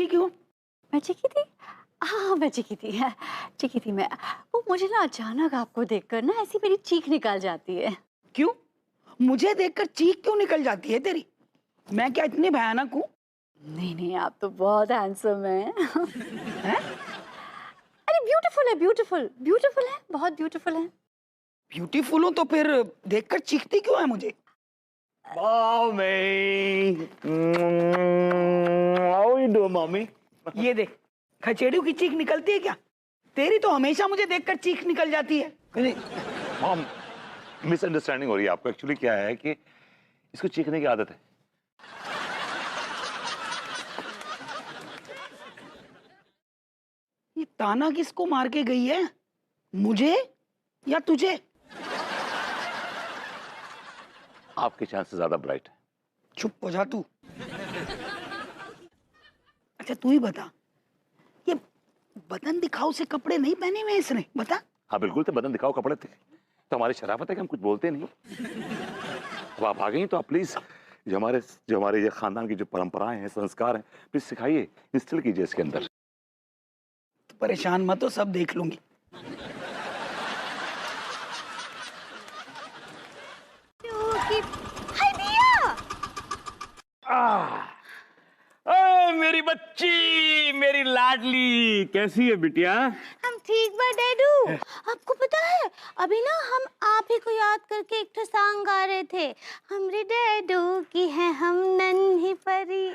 चीखी क्यों? मैं चीखी थी? हाँ मैं चीखी थी, चीखी थी मैं। वो मुझे ना अचानक आपको देखकर ना ऐसी मेरी चीख निकल जाती है। क्यों? मुझे देखकर चीख क्यों निकल जाती है तेरी? मैं क्या इतनी भयानक हूँ? नहीं नहीं, आप तो बहुत हैंडसम हैं। हैं? अरे ब्यूटीफुल है, ब्यूटीफुल ब्यूटीफुल है, बहुत ब्यूटीफुल है। ब्यूटीफुल हूँ तो फिर देखकर चीखती क्यों है मुझे? Mummy, how you do mummy? ये देख, खचेड़ू की चीख निकलती है क्या? तेरी तो हमेशा मुझे देखकर चीख निकल जाती है। नहीं, मॉम, मिसअंडरस्टैंडिंग हो रही है आपको। एक्चुअली क्या है कि इसको चीखने की आदत है। ये ताना किसको मार के गई है? मुझे या तुझे? आपके चांसेस ज्यादा ब्राइट है। चुप हो जा तू। अच्छा तू ही बता, ये बदन दिखाओ से कपड़े नहीं पहने हुए इसने, बता। हाँ बिल्कुल थे, बदन दिखाओ कपड़े थे। तो हमारी शराफत है कि हम कुछ बोलते नहीं। अब आप आ गई तो आप प्लीज जो हमारे ये खानदान की जो परंपराएं हैं, संस्कार हैं, प्लीज सिखाइए, इंस्टिल कीजिए इसके अंदर। तो परेशान मत हो, सब देख लूंगी। मेरी बच्ची, मेरी लाडली, कैसी है बिटिया? हम ठीक बा डैडू। आपको पता है अभी ना हम आप ही को याद करके एक ठो सॉन्ग गा रहे थे, हमरे डैडू की है हम नन्ही परी।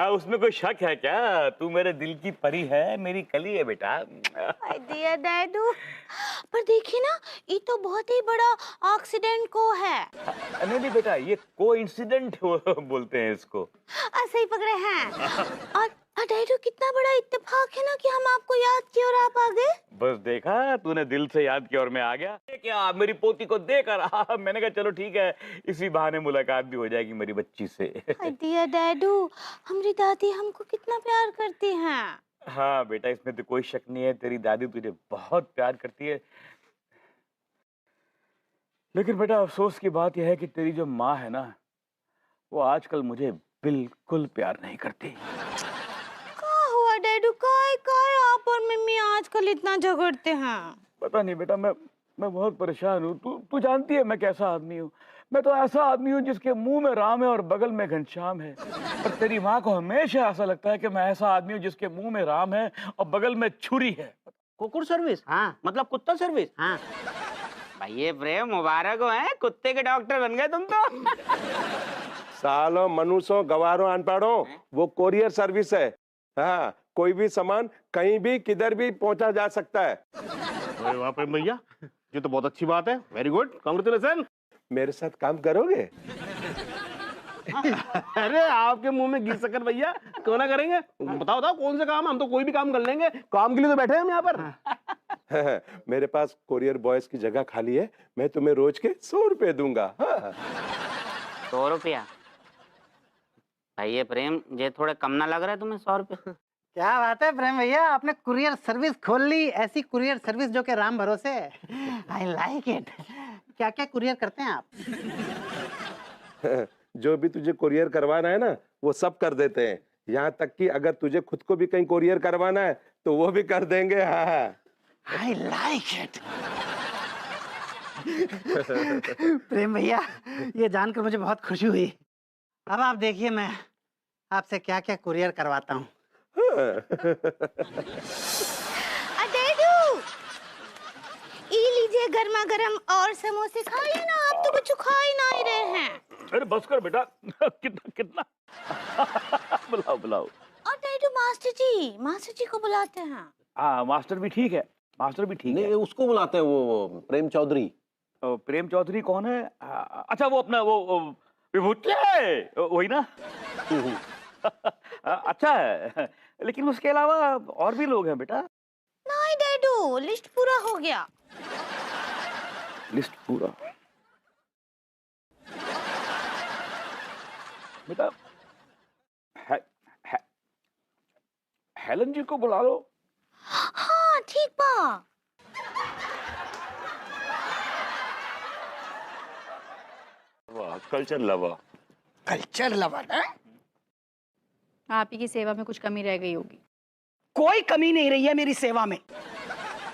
उसमें कोई शक है क्या? तू मेरे दिल की परी है, मेरी कली है बेटा। हाय दिया डैडू, पर देखिए ना ये तो बहुत ही बड़ा एक्सीडेंट को है। नहीं नहीं बेटा, ये कोइंसिडेंट बोलते हैं इसको। ऐसे ही पकड़े हैं। और डैडू कितना बड़ा इत्तेफाक है ना कि हम आपको याद किए और आप आ गए। बस देखा, तूने दिल से याद किया और मैं आ गया। क्या मेरी पोती को देकर मैंने कहा चलो ठीक है, इसी बहाने मुलाकात भी हो जाएगी मेरी बच्ची से। हाय दिया डैडू, हमारी दादी हमको कितना प्यार करती हैं। हाँ बेटा, इसमें तो कोई शक नहीं है, तेरी दादी तुझे बहुत प्यार करती है। लेकिन बेटा अफसोस की बात यह है कि तेरी जो माँ है ना, वो आजकल मुझे बिल्कुल प्यार नहीं करती। क्या हुआ डैडू, काय आप और मम्मी आजकल इतना झगड़ते हैं? पता नहीं बेटा, मैं बहुत परेशान हूँ। तू जानती है मैं कैसा आदमी हूँ। मैं तो ऐसा आदमी हूँ जिसके मुंह में राम है और बगल में घनश्याम है। पर तेरी माँ को हमेशा ऐसा लगता है कि मैं ऐसा आदमी हूँ जिसके मुंह में राम है और बगल में छुरी है। कुकुर सर्विस? हाँ, मतलब कुत्ता सर्विस? हाँ। भाई ये प्रेम मुबारक हो, हैं, कुत्ते के डॉक्टर बन गए तुम तो। सालों मनुष्यों गवारों अनपढ़ों, वो कोरियर सर्विस है। हाँ, कोई भी सामान कहीं भी किधर भी पहुंचा जा सकता है। अरे वाह प्रेम भैया, ये तो बहुत अच्छी बात है। Very good, congratulation. मेरे साथ काम करोगे? अरे आपके मुंह में घी शक्कर भैया, क्यों ना करेंगे। बताओ कौन से काम? हम तो कोई भी काम कर लेंगे, काम के लिए तो बैठे हैं हम यहाँ पर। मेरे पास कोरियर बॉयज की जगह खाली है, मैं तुम्हें रोज के 100 रुपए दूंगा। हाँ। 100 रुपया? भाई ये प्रेम, ये थोड़े कम ना लग रहा है तुम्हें 100 रुपये? क्या बात है प्रेम भैया, आपने कुरियर सर्विस खोल ली, ऐसी कुरियर सर्विस जो कि राम भरोसे। I like it. क्या क्या कुरियर करते हैं आप? जो भी तुझे कोरियर करवाना है ना, वो सब कर देते हैं। यहाँ तक कि अगर तुझे खुद को भी कहीं कोरियर करवाना है तो वो भी कर देंगे। हाँ। I like it. प्रेम भैया, ये जानकर मुझे बहुत खुशी हुई। अब आप देखिए मैं आपसे क्या क्या कुरियर करवाता हूँ। डैडू ये लीजिए गर्मा गर्म और समोसे खाइए ना, आप तो कुछ खा ही नहीं रहे हैं। अरे बस कर बेटा। कितना बुलाओ बुलाओ। और डैडू मास्टर जी को बुलाते हैं। हाँ मास्टर भी ठीक है, मास्टर भी ठीक है। नहीं, उसको बुलाते हैं, वो प्रेम चौधरी। प्रेम चौधरी कौन है? अच्छा वो अपना वो विभूति है, वही ना? अच्छा है, लेकिन उसके अलावा और भी लोग हैं बेटा। नहीं डैडू, लिस्ट पूरा हो गया। लिस्ट पूरा? बेटा हेलन जी को बुला लो। हाँ ठीक बा। Culture lover. कल्चर लवर है? आप ही की सेवा में कुछ कमी रह गई होगी। कोई कमी नहीं रही है मेरी सेवा में।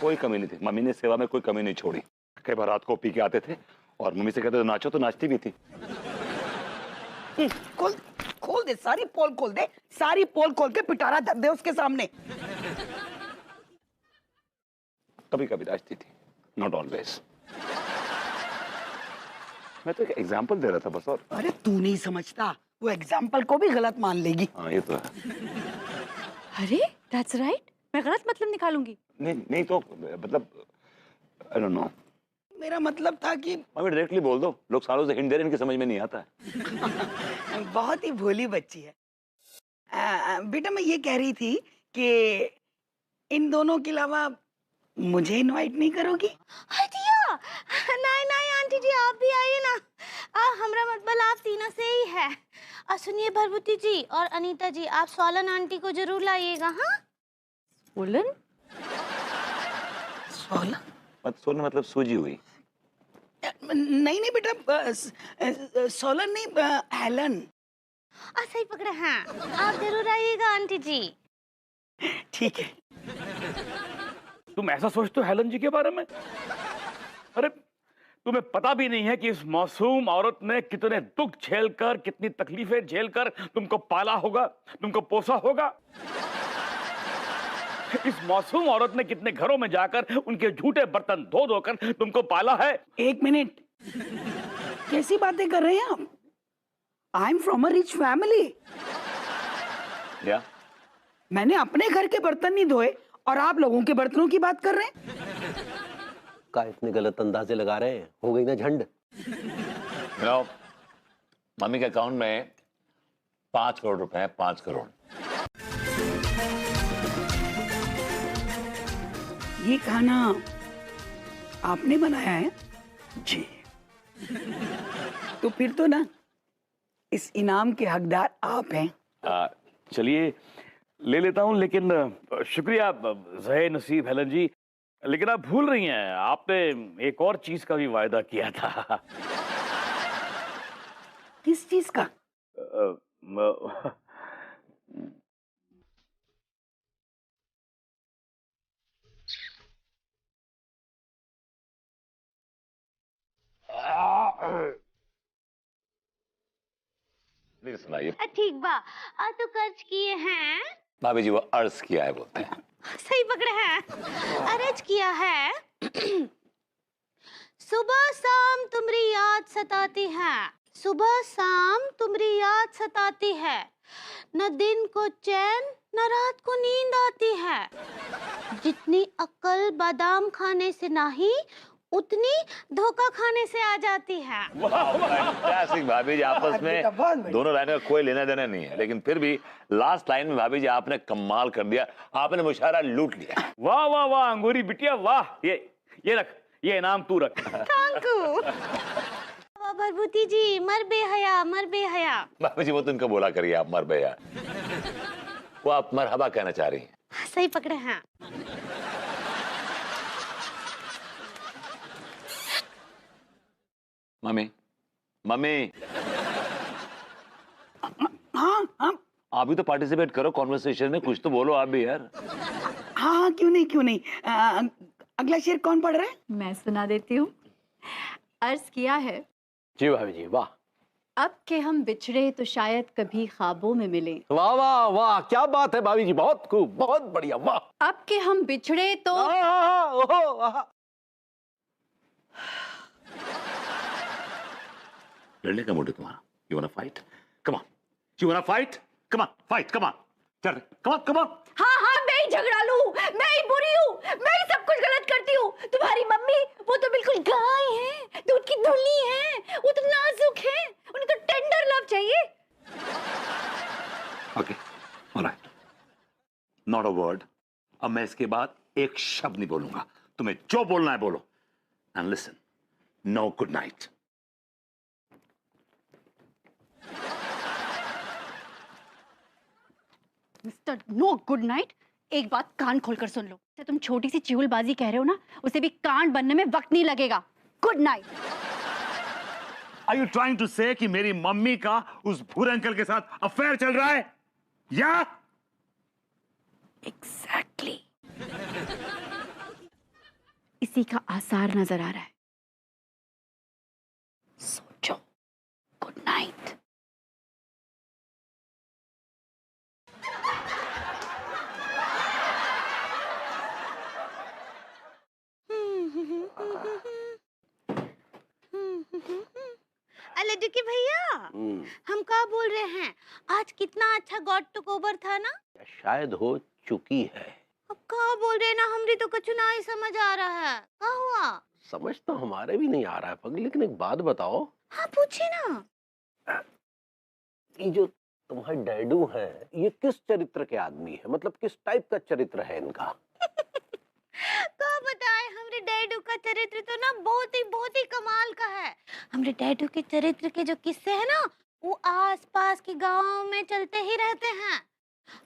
कोई कमी नहीं थी, मम्मी ने सेवा में कोई कमी नहीं छोड़ी। कई बार रात को पी के आते थे और मम्मी से कहते थे नाचो, तो नाचती भी थी। खोल खोल दे, सारी पोल खोल दे, सारी पोल खोल के पिटारा धर दे उसके सामने। कभी कभी नाचती थी, नॉट ऑलवेज। मैं तो एक एग्जाम्पल दे रहा था बस। और अरे तू नहीं समझता, वो एग्जाम्पल को भी गलत मान लेगी। हाँ ये तो है। अरे दैट्स राइट, मैं गलत मतलब निकालूंगी। नहीं तो मतलब आई डोंट नो। मेरा मतलब था कि मम्मी डायरेक्टली बोल दो, लोग सालों से हिंट दे रहे हैं, इनकी समझ में नहीं आता है। बहुत ही भोली बच्ची है। बेटा मैं ये कह रही थी कि इन दोनों के अलावा मुझे इनवाइट नहीं करोगी? हटिया, नहीं नहीं आंटी जी आप भी आइए ना। हमरा मतलब आप तीनों से ही है। सुनिए भरभूति जी और अनीता जी, आप सोलन आंटी को जरूर लाइएगा। हाँ सोलन? सोलन? सोलन मतलब सूजी हुई। नहीं नहीं बेटा, सोलन नहीं, हेलन। सही पकड़े हैं, आप जरूर आइएगा आंटी जी। ठीक है। तुम ऐसा सोचते हो हेलन जी के बारे में? अरे तुम्हें पता भी नहीं है कि इस मासूम औरत ने कितने दुख झेलकर, कितनी तकलीफें झेलकर तुमको पाला होगा, तुमको पोसा होगा। इस मासूम औरत ने कितने घरों में जाकर उनके झूठे बर्तन धो धोकर तुमको पाला है। एक मिनट, कैसी बातें कर रहे हैं आप? I am from a rich family. या मैंने अपने घर के बर्तन नहीं धोए और आप लोगों के बर्तनों की बात कर रहे हैं। का इतने गलत अंदाजे लगा रहे हैं, हो गई ना झंड। मम्मी के अकाउंट में 5 करोड़ रुपए हैं, 5 करोड़। ये खाना आपने बनाया है? जी। तो फिर तो ना इस इनाम के हकदार आप हैं। चलिए ले लेता हूं, लेकिन शुक्रिया ज़हे नसीब हेलन जी, लेकिन आप भूल रही हैं, आपने एक और चीज का भी वायदा किया था। किस चीज का? प्लीज सुनाइए। ठीक बा। तो कर्ज किए हैं? भाभी जी वो अर्ज किया है बोलते हैं। सही पकड़े हैं, अर्ज किया है। सुबह शाम तुम्हारी याद सताती है, सुबह शाम तुम्हारी याद सताती है, न दिन को चैन न रात को नींद आती है, जितनी अक्ल बादाम खाने से नहीं उतनी धोखा खाने से आ जाती है। फैंटास्टिक भाभी जी, आपस में दोनों लाइन का कोई लेना देना नहीं है, लेकिन फिर भी लास्ट लाइन में भाभी जी आपने कमाल कर दिया, आपने मुशायरा लूट लिया। वाह वाह वाह अंगूरी बिटिया वाह। ये रख, ये इनाम तू रख। Thank you. भरभूति जी मर बेहया, मर बेहया। भाभी जी वो तो इनका बोला करिए, आप मर बेया। वो आप मरहबा कहना चाह रही हैं। सही पकड़े हैं। मम्मी मम्मी हाँ आप भी तो पार्टिसिपेट करो कॉन्वर्सेशन में, कुछ तो बोलो आप भी यार। हाँ क्यों नहीं क्यों नहीं। अगला शेर कौन पढ़ रहा है? मैं सुना देती हूँ। अर्ज किया है। जी भाभी जी वाह। अब के हम बिछड़े तो शायद कभी ख्वाबों में मिले। वाह वाह वाह, क्या बात है भाभी जी, बहुत खूब, बहुत बढ़िया, वाह। अब के हम बिछड़े तो लड़ने का मूड है तुम्हारा? You वांना fight? Come on, you वांना fight? Come on, fight, come on, चल, कम ऑन, कम ऑन। हाँ मैं ही झगड़ालू, मैं ही बुरी हूँ, मैं ही सब कुछ गलत करती हूँ। तुम्हारी मम्मी वो तो बिल्कुल गाय है, दूध की धुली है, वो तो नाजुक है, उन्हें तो टेंडर लव चाहिए। Okay, alright, not a word. अब मैं इसके बाद एक शब्द नहीं बोलूंगा, तुम्हें जो बोलना है बोलो। And listen, no good night. Mister no good night, एक बात कान खोलकर सुन लो। तुम छोटी सी चिहुलबाजी कह रहे हो ना, उसे भी कांड बनने में वक्त नहीं लगेगा। Good night. Are you trying to say कि मेरी मम्मी का उस भूरे अंकल के साथ अफेयर चल रहा है? या एग्जैक्टली इसी का आसार नजर आ रहा है। सोचो। Good night. लड्डू के भैया, हम कहा बोल रहे हैं, आज कितना अच्छा गॉड टू गोबर था ना। शायद हो चुकी है। अब कहा बोल रहे ना, हमरी तो कुछ ना ही समझ आ रहा है। क्या हुआ? समझ तो हमारे भी नहीं आ रहा है पगली, लेकिन एक बात बताओ। हाँ पूछे ना। ये जो तुम्हारे डैडू हैं, ये किस चरित्र के आदमी है? मतलब किस टाइप का चरित्र है इनका? क्या बताए, हमरे डैडू का चरित्र तो ना बहुत ही कमाल का है। हमरे डैडू के चरित्र के जो किस्से हैं ना, वो आसपास के गांव में चलते ही रहते हैं।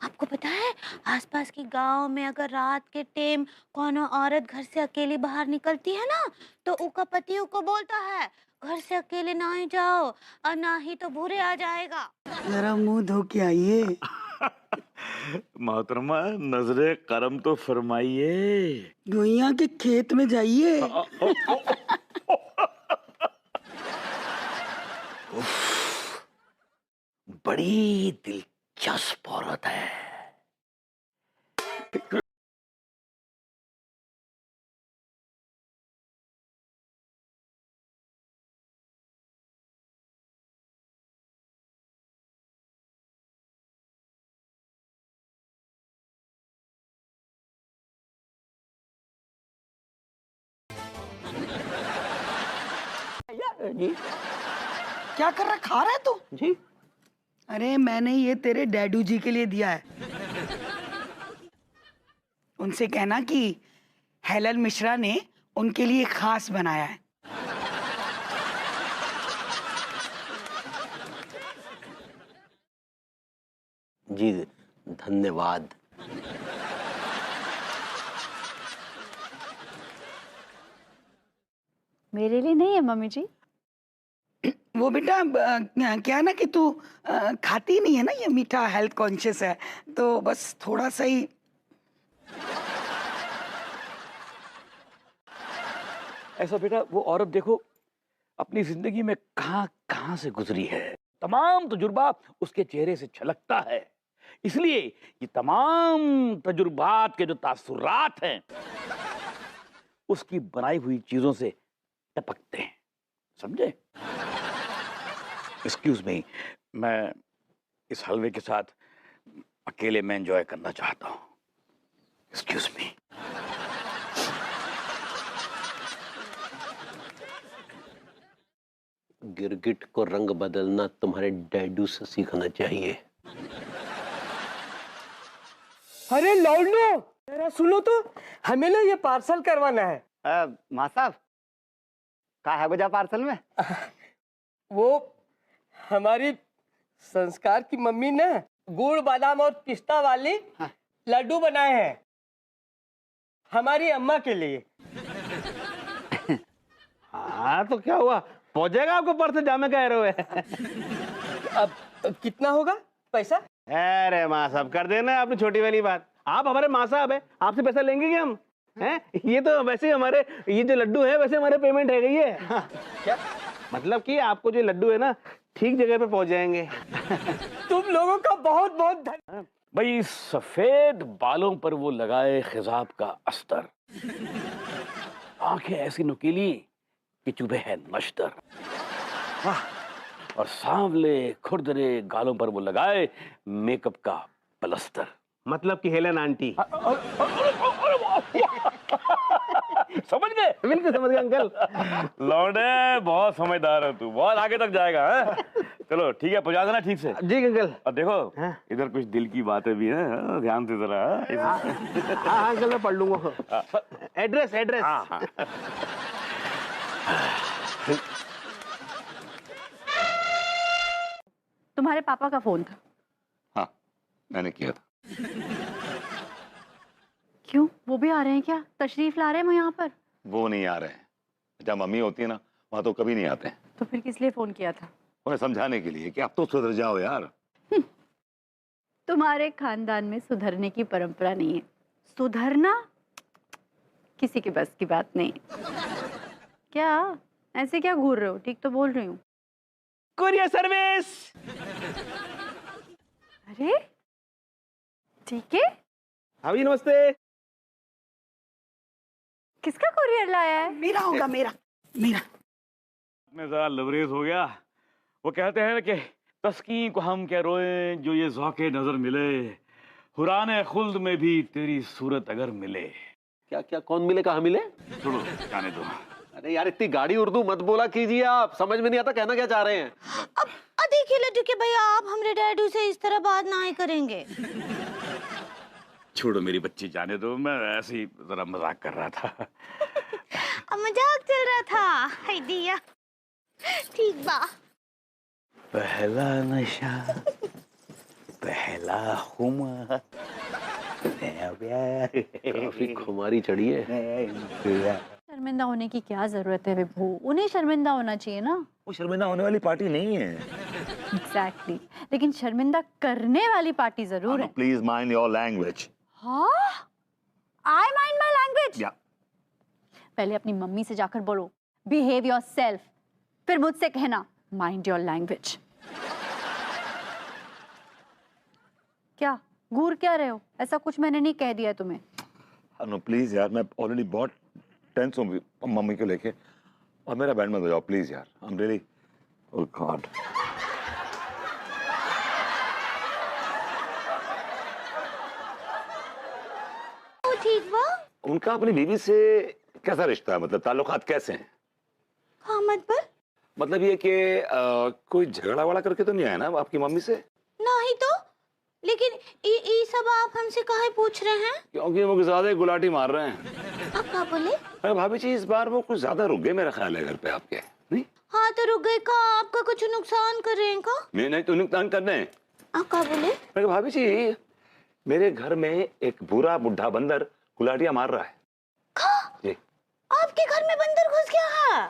आपको पता है, आसपास के गांव में अगर रात के टाइम कोनो औरत घर से अकेली बाहर निकलती है ना, तो उसका पति उसको बोलता है, घर से अकेले ना ही जाओ और ना ही तो भूरे आ जाएगा। जरा मुंह धो के आइए। मोहतरमा नजरे करम तो फरमाइए। गुइया के खेत में जाइए। बड़ी दिलचस्प औरत है। जी क्या कर रहा, खा रहा है तू? जी अरे मैंने ये तेरे डैडू जी के लिए दिया है। उनसे कहना कि हेलन मिश्रा ने उनके लिए खास बनाया है। जी धन्यवाद। मेरे लिए नहीं है मम्मी जी। वो बेटा क्या ना कि तू खाती नहीं है ना ये मीठा, हेल्थ कॉन्शियस है, तो बस थोड़ा सा ही। ऐसा बेटा, वो औरत देखो अपनी जिंदगी में कहां कहां से गुजरी है, तमाम तजुर्बा उसके चेहरे से छलकता है। इसलिए ये तमाम तजुर्बात के जो तासुरात हैं, उसकी बनाई हुई चीजों से टपकते हैं, समझे? एक्सक्यूज मी, मैं इस हलवे के साथ अकेले में एंजॉय करना चाहता हूं। Excuse me. गिरगिट को रंग बदलना तुम्हारे डैडू से सीखना चाहिए। अरे लौंडो, जरा सुनो तो, हमें ना ये पार्सल करवाना है। माँ साहब, क्या है गुजा पार्सल में? वो हमारी संस्कार की मम्मी ने गुड़ बादाम और पिस्ता वाली लड्डू बनाए हैं हमारी अम्मा के लिए। हाँ तो क्या हुआ, पहुंच जाएगा आपको पार्सल जामे कह रहे हो। अब कितना होगा पैसा? अरे माँ साहब, कर देना आपने छोटी वाली बात। आप हमारे माँ साहब है, आपसे पैसा लेंगे क्या हम? हैं? ये तो वैसे हमारे, ये जो लड्डू है वैसे हमारे पेमेंट है गई है। क्या मतलब कि आपको जो लड्डू है ना, ठीक जगह पे पहुंच जाएंगे। तुम लोगों का बहुत बहुत धन्यवाद। भाई सफेद बालों पर वो लगाए खिजाब का अस्तर, आंखें ऐसी नुकीली कि चुभे है नश्तर, वाह, और सांवले खुरदरे गालों पर वो लगाए मेकअप का प्लस्तर। मतलब कि हेलन आंटी। समझ गए? बिल्कुल समझ गए अंकल। लौंडे बहुत समझदार है तू, बहुत आगे तक जाएगा है? चलो ठीक है, पहुंचा देना ठीक से। जी अंकल। और देखो इधर कुछ दिल की बातें भी हैं, ध्यान से जरा। हाँ अंकल, मैं पढ़ लूंगा। Address address. तुम्हारे पापा का फोन था? हाँ मैंने किया था। क्यों, वो भी आ रहे हैं क्या? तशरीफ ला रहे हैं वो यहाँ पर? वो नहीं आ रहे हैं, जहाँ मम्मी होती है ना वहां तो कभी नहीं आते हैं। तो फिर किस लिए फोन किया था? उन्हें समझाने के लिए कि आप तो सुधर जाओ यार। तुम्हारे खानदान में सुधरने की परंपरा नहीं है। सुधरना किसी के बस की बात नहीं। क्या ऐसे क्या घूर रहे हो? ठीक तो बोल रही हूँ। Courier service. अरे ठीक है। भाभी नमस्ते। किसका कुरियर लाया है? मेरा होगा, मेरा मेरा। मैं जरा लबरेज हो गया। वो कहते हैं कि तस्कीन को हम क्या रोए जो ये ज़ौक़े नजर मिले, हुराने खुल्द में भी तेरी सूरत अगर मिले। क्या क्या कौन मिले कहाँ मिले? छोड़ो जाने दो। अरे यार इतनी गाड़ी उर्दू मत बोला कीजिए, आप समझ में नहीं आता कहना क्या चाह रहे हैं। अब देखिए लड्डू के भैया, आप हमारे डैडू से इस तरह बात ना ही करेंगे। छोड़ो मेरी बच्ची, जाने दो। मैं ऐसे ही जरा मजाक कर रहा था। अब मजाक चल रहा था। हाय दिया ठीक बा। पहला नशा, पहला खुमार, काफी खुमारी चढ़ी है। शर्मिंदा होने की क्या जरूरत है विभू? उन्हें शर्मिंदा होना चाहिए ना। वो शर्मिंदा होने वाली पार्टी नहीं है। एग्जैक्टली लेकिन शर्मिंदा करने वाली पार्टी जरूर है। Please mind your language. हाँ आई माइंड माई लैंग्वेज। या पहले अपनी मम्मी से जाकर बोलो बिहेव योर सेल्फ, फिर मुझसे कहना माइंड योर लैंग्वेज। क्या घूर क्या रहे हो? ऐसा कुछ मैंने नहीं कह दिया तुम्हें। नो प्लीज यार, मैं ऑलरेडी बहुत टेंस हूँ मम्मी को लेके, और मेरा बैंड मत बजाओ प्लीज यार। I am really, oh God. ठीक बा। उनका अपनी बीवी से कैसा रिश्ता है? मतलब ताल्लुकात कैसे हैं? हाँ मत पर। मतलब ये कि कोई झगड़ा वड़ा करके तो नहीं आया ना आपकी मम्मी से? नहीं तो, लेकिन ये सब आप हमसे काहे पूछ रहे हैं? क्योंकि वो ज्यादा ही गुलाटी मार रहे हैं। आप क्या बोले? अरे भाभी जी इस बार वो कुछ ज्यादा रुक गए मेरा ख्याल है घर पे आपके, नहीं? हाँ तो रुक गए का? आपका कुछ नुकसान कर रहे हैं का? नहीं तो नुकसान कर रहे हैं। आप क्या बोले? मैं कहा, भाभी जी मेरे घर में एक बुरा बुढ़ा बंदर गुलाटियां मार रहा है। जी आपके घर में बंदर घुस गया है?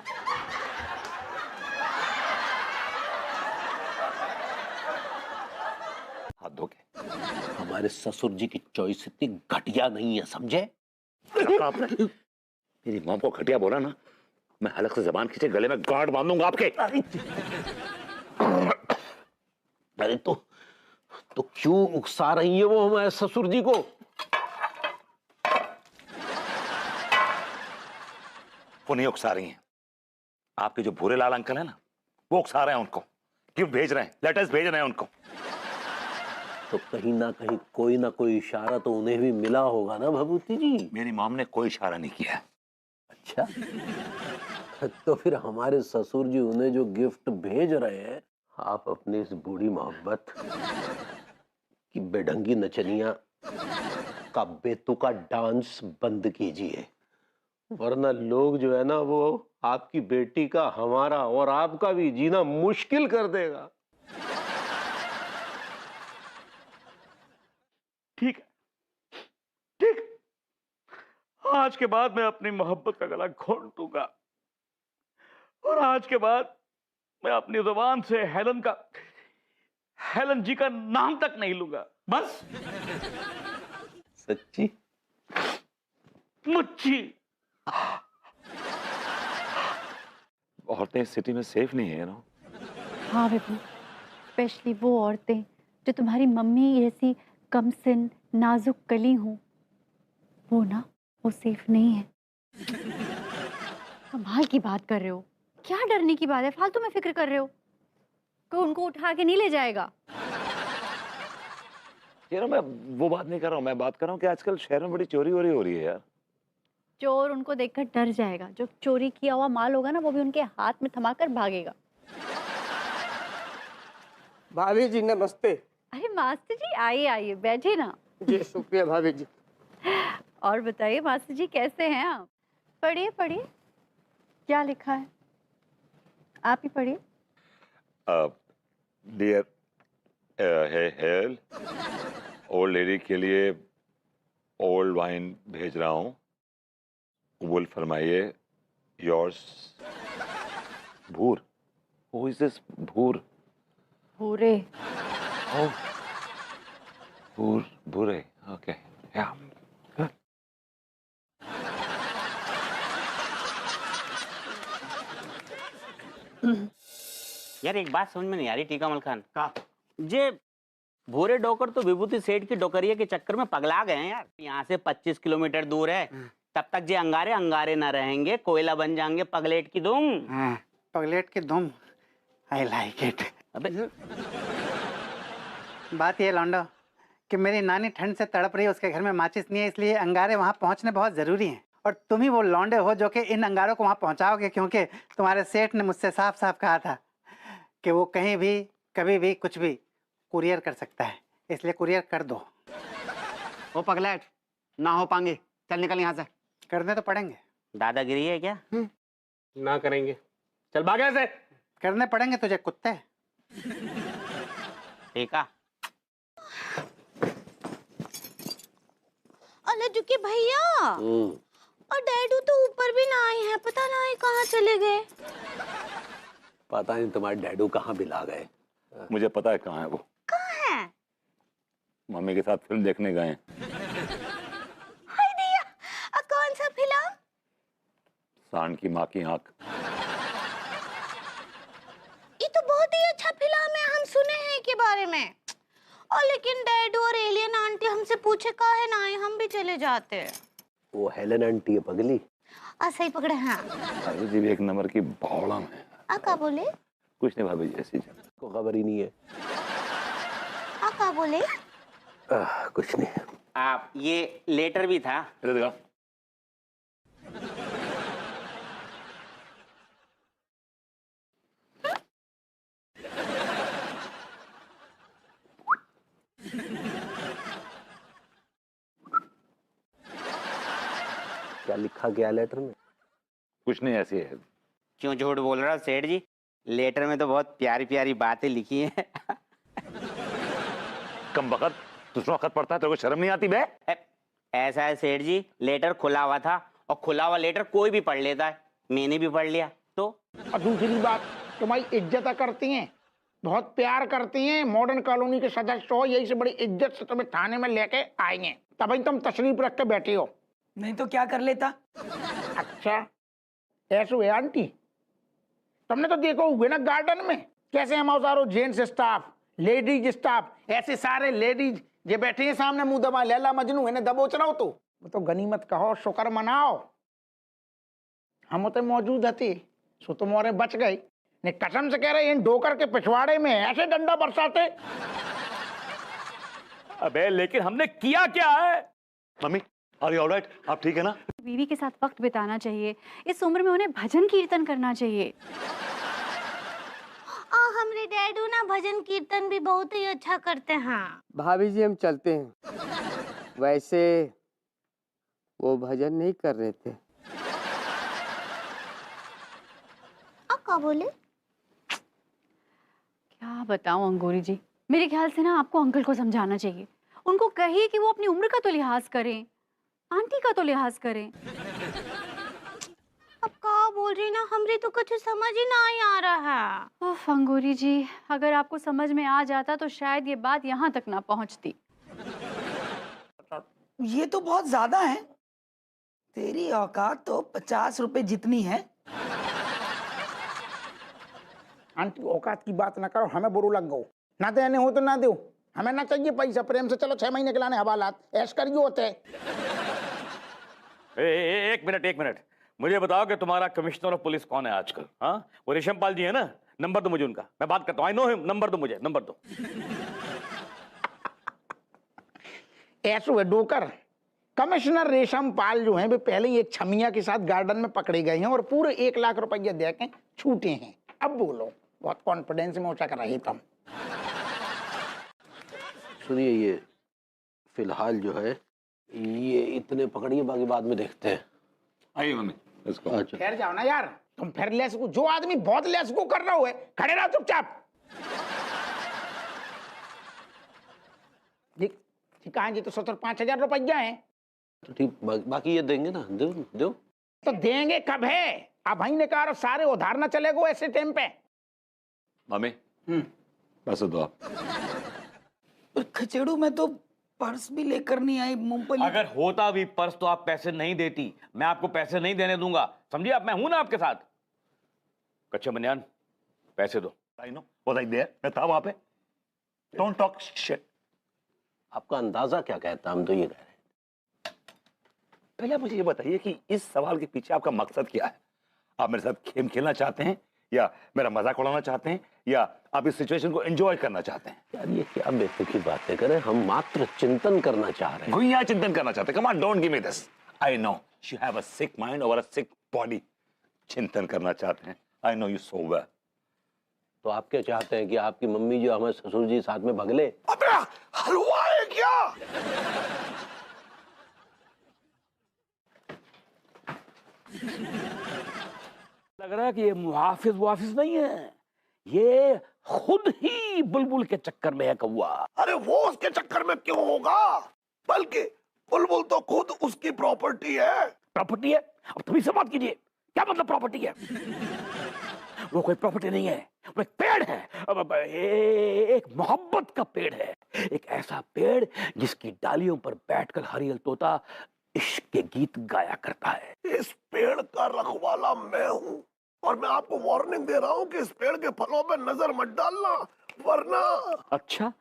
हाथ धो के। हमारे ससुर जी की चॉइस इतनी घटिया नहीं है, समझे? आपने मेरी मॉम को घटिया बोला ना, मैं हलक से जबान खींचे गले में गांठ बांधूंगा आपके। अरे तो क्यों उकसा रही है वो हमारे ससुर जी को? वो नहीं उकसा रही हैं, आपके जो भूरे लाल अंकल है ना, वो उकसा रहे हैं उनको। गिफ्ट भेज रहे हैं, लेटर्स भेज रहे हैं उनको। तो कहीं ना कहीं कोई ना कोई इशारा तो उन्हें भी मिला होगा ना भभूति जी? मेरी मॉम ने कोई इशारा नहीं किया। अच्छा तो फिर हमारे ससुर जी उन्हें जो गिफ्ट भेज रहे हैं, आप अपनी इस बूढ़ी मोहब्बत की बेढंगी नचनिया का बेतुका डांस बंद कीजिए, वरना लोग जो है ना वो आपकी बेटी का, हमारा और आपका भी जीना मुश्किल कर देगा। ठीक है, ठीक। आज के बाद मैं अपनी मोहब्बत का गला घोंट दूंगा, और आज के बाद मैं अपनी जुबान से हेलन जी का नाम तक नहीं लूंगा। बस। सच्ची? मुच्ची। औरतें इस सिटी में सेफ नहीं है ना। हाँ विभू, स्पेशली वो औरतें जो तुम्हारी मम्मी जैसी कमसिन नाजुक कली हूँ, वो सेफ नहीं है। कमाल की बात कर रहे हो। क्या डरने की बात है? फालतू में फिक्र कर रहे हो कि उनको उठा के नहीं ले जाएगा। यार मैं वो बात नहीं कर रहा हूँ, मैं बात कर रहा हूँ कि आजकल शहर में बड़ी चोरी वोरी हो रही है यार। चोर उनको देखकर डर जाएगा, जो चोरी किया हुआ माल होगा ना वो भी उनके हाथ में थमाकर भागेगा। भाभी जी नमस्ते। अरे मास्टर जी आइए आइए, बैठिए ना। जी शुक्रिया भाभी जी। और बताइए मास्टर जी कैसे हैं आप? पढ़िए पढ़िए, क्या लिखा है? आप ही पढ़िए। डियर हेल, ओल्ड लेडी के लिए ओल्ड वाइन भेज रहा हूँ, कबूल फरमाइए। योर्स भूर। हु इज दिस भूर? भूरे। Oh, बुरे ओके या यार एक बात समझ में नहीं आ रही टीका मल खान का जे भूरे डोकर तो विभूति सेठ की डोकरिया के चक्कर में पगला गए हैं यार। यहाँ से 25 किलोमीटर दूर है, तब तक जे अंगारे अंगारे ना रहेंगे, कोयला बन जाएंगे पगलेट की दुम। पगलेट की धूम, आई लाइक इट। अबे बात ये लौंडो कि मेरी नानी ठंड से तड़प रही है, उसके घर में माचिस नहीं है, इसलिए अंगारे वहाँ पहुँचने बहुत जरूरी हैं। और तुम ही वो लौंडे हो जो कि इन अंगारों को वहाँ पहुँचाओगे, क्योंकि तुम्हारे सेठ ने मुझसे साफ साफ कहा था कि वो कहीं भी कभी भी कुछ भी कुरियर कर सकता है, इसलिए कुरियर कर दो। वो पगलेट ना हो पाएंगे, चल निकल यहाँ से। करने तो पड़ेंगे। दादागिरी है क्या? ना करेंगे, चल भाग यहाँ से। करने पड़ेंगे तुझे कुत्ते। टीका अरे जुकी भैया, और डैडू तो ऊपर भी ना आए हैं, पता नहीं कहाँ चले गए। पता नहीं तुम्हारे डैडू कहाँ बिला गए। मुझे पता है कहाँ है वो। कहाँ है? मम्मी के साथ फिल्म देखने गए हैं। हाय दिया, कौन सा फिल्म? सांड की माँ की आंख। ये तो बहुत ही अच्छा फिल्म है, हम सुने हैं के बारे में। और लेकिन डैडू और एलियन आंटी हमसे पूछे काहे ना आए, हम भी चले जाते। वो हेलन आंटी है पगली। सही पकड़े। हाँ भाभी जी भी एक नंबर की भौड़म है। क्या बोले? कुछ नहीं भाभी जी, ऐसी को खबर ही नहीं है। क्या बोले? कुछ नहीं। आप ये लेटर भी था। इधर देखा। क्या लिखा गया लेटर में? कुछ नहीं, ऐसी है। क्यों झूठ बोल रहा सेठ जी? लेटर में तो बहुत प्यारी प्यारी बातें लिखी हैं। कम वक्त दूसरा वक्त पढ़ता है, तेरे को शर्म नहीं आती बे? ऐसा है सेठ जी, लेटर खुला हुआ था और खुला हुआ लेटर कोई भी पढ़ लेता है, मैंने भी पढ़ लिया तो। और दूसरी बात, तुम्हारी इज्जत करती हैं, बहुत प्यार करती हैं। मॉडर्न कॉलोनी के सदस्य हो, यही से बड़ी इज्जत से तुम्हें थाने में लेके आएंगे, तभी तुम तशरीफ रख के बैठी हो। नहीं तो क्या कर लेता? अच्छा ऐसे हुए आंटी, तुमने तो देखो हुए ना गार्डन में कैसे हम सारो जेंट्स स्टाफ, लेडीज स्टाफ, ऐसे सारे लेडीज जे बैठे हैं सामने, मुंह दबा लैला मजनू इन्हें दबोच रहा हो। तो वो तो गनीमत कहो, शुक्र मनाओ हम तो मौजूद थे, सो तुम और बच गए। ने कसम से कह रहे इन डोकर के पिछवाड़े में ऐसे डंडा बरसाते। अबे लेकिन हमने किया क्या है? मम्मी आर यू ऑलराइट? आप ठीक है ना? बीवी के साथ वक्त बिताना चाहिए, इस उम्र में उन्हें भजन कीर्तन करना चाहिए। हमरे डैडू ना भजन कीर्तन भी बहुत ही अच्छा करते हैं। भाभी जी हम चलते हैं। वैसे वो भजन नहीं कर रहे थे। क्या बोले? क्या बताऊं अंगूरी जी, मेरे ख्याल से ना आपको अंकल को समझाना चाहिए। उनको कहिए कि वो अपनी उम्र का तो लिहाज करें, आंटी का तो लिहाज करें। अब क्या बोल रही ना, हमरे तो कुछ समझ ही नहीं आ रहा है। उफ अंगूरी जी, अगर आपको समझ में आ जाता तो शायद ये बात यहाँ तक ना पहुँचती। ये तो बहुत ज्यादा है। तेरी औकात तो 50 रुपए जितनी है। आंटी औकात की बात ना करो, हमें बुरा लग गो। ना देने हो तो ना दो, हमें ना चाहिए पैसा, प्रेम से चलो 6 महीने के लाने हवालात ऐश करिए होते। एक मिनट, मुझे बताओ कि तुम्हारा कमिश्नर ऑफ पुलिस कौन है आजकल? हाँ, वो रेशमपाल जी है ना? नंबर दो मुझे उनका, मैं बात करता हूँ। आई नो हिम, नंबर दो मुझे, नंबर दो। ऐसो है डोकर, कमिश्नर रेशमपाल जो हैं वे पहले ही एक छमिया के साथ गार्डन में पकड़े गए हैं और पूरे 1 लाख रुपया दे के छूटे हैं। अब बोलो, बहुत कॉन्फिडेंस में उठक रहे तुम। सुनिए, ये फिलहाल जो है ये इतने पकड़िए, बाकी बाद में देखते हैं। आइए मम्मी, इसको। अच्छा ठहर जाओ ना यार, तुम फिर लेस को, जो आदमी बहुत लेस को कर रहा हो, खड़े रहो चुपचाप। ठीक है जी, तो 75,000 रुपया है। तो ठीक, बाकी ये देंगे ना? दो दो तो देंगे कब है? अब भाई ने कहा सारे उधार ना चलेगो ऐसे टाइम पे। मम्मी पैसे दो आप। खचेड़ू में तो पर्स भी लेकर नहीं आई, मूंगफली। अगर होता भी पर्स तो आप पैसे नहीं देती। मैं आपको पैसे नहीं देने दूंगा, समझिए आप? मैं हूं ना आपके साथ। कच्चे बनियान, पैसे दो। I know what I there, मैं था वहां पे। Don't talk shit. आपका अंदाजा क्या कहता है? हम तो ये कह रहे हैं। पहले आप मुझे ये बताइए कि इस सवाल के पीछे आपका मकसद क्या है? आप मेरे साथ गेम खेलना चाहते हैं, या मेरा मजाक उड़ाना चाहते हैं, या आप इस सिचुएशन को एंजॉय करना चाहते हैं? यार ये क्या बेतुकी बातें करें, हम मात्र चिंतन करना चाह रहे हैं। भैया चिंतन करना चाहते हैं। Come on, don't give me this. I know you have a sick mind और अ सिक बॉडी। चिंतन करना चाहते हैं, I know you so well. तो आप क्या चाहते हैं कि आपकी मम्मी जो हमारे ससुर जी साथ में भगले? अबे हलवा है क्या? लग रहा है कि ये मुहाफिज वहाफिज नहीं है, ये खुद ही बुलबुल के चक्कर में है कौवा। अरे वो उसके चक्कर में क्यों होगा, बल्कि बुलबुल तो खुद उसकी प्रॉपर्टी है। प्रॉपर्टी है? अब तुम से बात कीजिए, क्या मतलब प्रॉपर्टी है? वो कोई प्रॉपर्टी नहीं है, वो एक पेड़ है। अब एक मोहब्बत का पेड़ है, एक ऐसा पेड़ जिसकी डालियों पर बैठकर हरियल तोता इश्क के गीत गाया करता है। इस पेड़ का रखवाला मैं हूँ, और मैं आपको वार्निंग दे रहा हूँ कि इस पेड़ के फलों पे नजर मत डालना, वरना। अच्छा,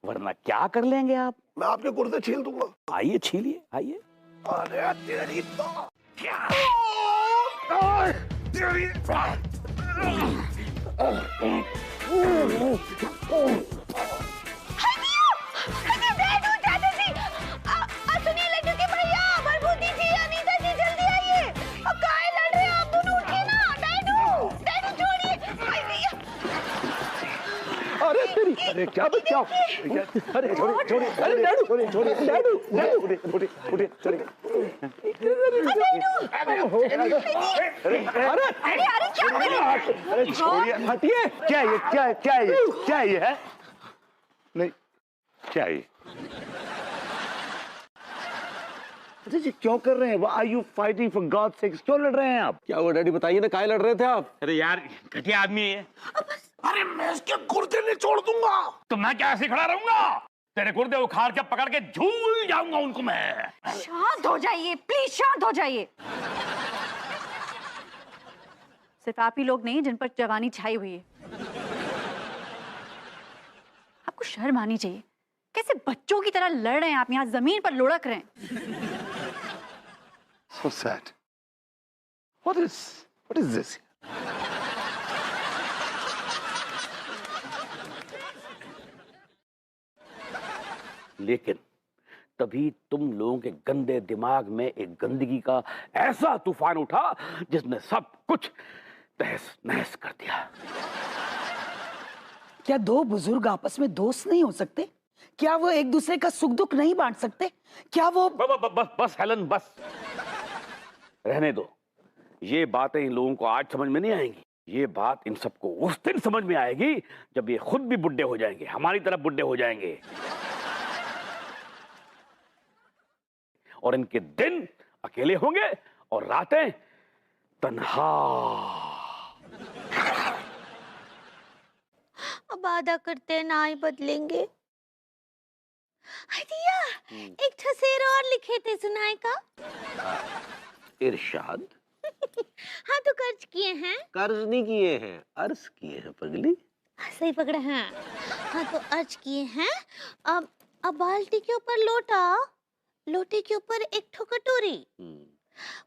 वरना क्या कर लेंगे आप? मैं आपके कुर्ते छील दूंगा। आइए छीलिए, आइए। अरे तेरी तो क्या अरे क्या क्या? अरे छोड़िए, अरे डैडू, छोड़िए डैडू, छोड़िए। अरे छोड़िए, हटिए। क्या ये, क्या ये है? नहीं, क्या ये? अरे जी क्यों कर रहे हैं? Why are you fighting for God's sake? क्यों लड़ रहे हैं आप? क्या हुआ डैडी, बताइए ना, काहे लड़ रहे थे आप? अरे यार, घटिया आदमी है। अरे मैं इसके कुर्ते नहीं छोड़ दूंगा। तो मैं क्या ऐसे खड़ा रहूंगा? तेरे गुर्दे उखाड़ के पकड़ के झूल जाऊंगा उनको मैं। शांत हो जाइए प्लीज, शांत हो जाइए। सिर्फ आप ही लोग नहीं जिन पर जवानी छाई हुई है। आपको शर्म आनी चाहिए। कैसे बच्चों की तरह लड़ रहे हैं आप, यहाँ जमीन पर लुढ़क रहे हैं। So sad. What is this? लेकिन तभी तुम लोगों के गंदे दिमाग में एक गंदगी का ऐसा तूफान उठा जिसने सब कुछ तहस नहस कर दिया। क्या दो बुजुर्ग आपस में दोस्त नहीं हो सकते? क्या वो एक दूसरे का सुख दुख नहीं बांट सकते? क्या वो बस हेलन, बस रहने दो। ये बातें इन लोगों को आज समझ में नहीं आएंगी। ये बात इन सबको उस दिन समझ में आएगी जब ये खुद भी बुढ़े हो जाएंगे, हमारी तरफ बुढ़े हो जाएंगे, और इनके दिन अकेले होंगे और रातें तन्हा। अब वादा करते हैं ना ही बदलेंगे। दिया, एक ठसेर और लिखे थे, सुनाए का? इरशाद। हाँ तो कर्ज किए हैं? कर्ज नहीं किए हैं, अर्ज किए हैं पगली। सही पकड़े हैं। हाँ तो अर्ज किए हैं। अब बाल्टी के ऊपर लोटा, लोटे के ऊपर एक ठो कटोरी,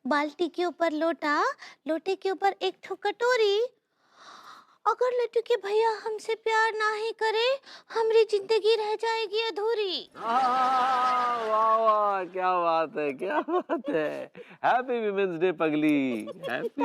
बाल्टी के ऊपर लोटा, लोटे के ऊपर एक ठो कटोरी। अगर लड्डू के भैया हमसे प्यार ना ही करे, हमारी जिंदगी रह जाएगी अधूरी। वाह वाह, क्या बात है, क्या बात है। हैप्पी विमेंस डे पगली, हैप्पी।